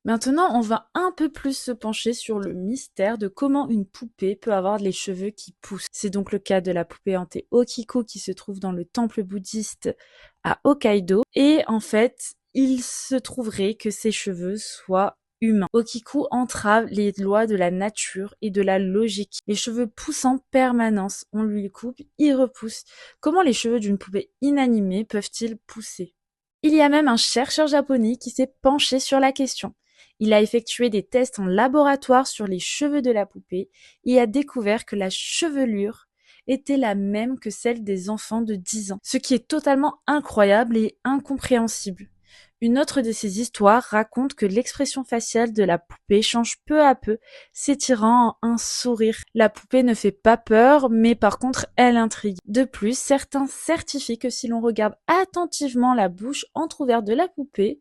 Maintenant, on va un peu plus se pencher sur le mystère de comment une poupée peut avoir les cheveux qui poussent. C'est donc le cas de la poupée hantée Okiku qui se trouve dans le temple bouddhiste à Hokkaido. Et en fait, il se trouverait que ses cheveux soient humains. Okiku entrave les lois de la nature et de la logique. Les cheveux poussent en permanence. On lui coupe, ils repoussent. Comment les cheveux d'une poupée inanimée peuvent-ils pousser? Il y a même un chercheur japonais qui s'est penché sur la question. Il a effectué des tests en laboratoire sur les cheveux de la poupée et a découvert que la chevelure était la même que celle des enfants de 10 ans, ce qui est totalement incroyable et incompréhensible. Une autre de ces histoires raconte que l'expression faciale de la poupée change peu à peu, s'étirant en un sourire. La poupée ne fait pas peur, mais par contre, elle intrigue. De plus, certains certifient que si l'on regarde attentivement la bouche entrouverte de la poupée,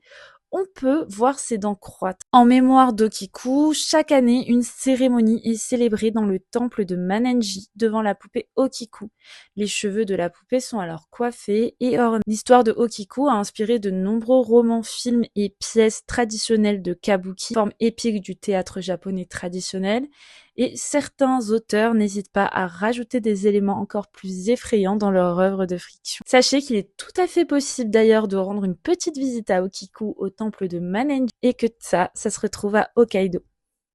on peut voir ses dents croître. En mémoire d'Okiku, chaque année, une cérémonie est célébrée dans le temple de Manenji devant la poupée Okiku. Les cheveux de la poupée sont alors coiffés et ornés. L'histoire de Okiku a inspiré de nombreux romans, films et pièces traditionnelles de kabuki, forme épique du théâtre japonais traditionnel, et certains auteurs n'hésitent pas à rajouter des éléments encore plus effrayants dans leur œuvre de fiction. Sachez qu'il est tout à fait possible d'ailleurs de rendre une petite visite à Okiku au temple de Manenji et que ça se retrouve à Hokkaido.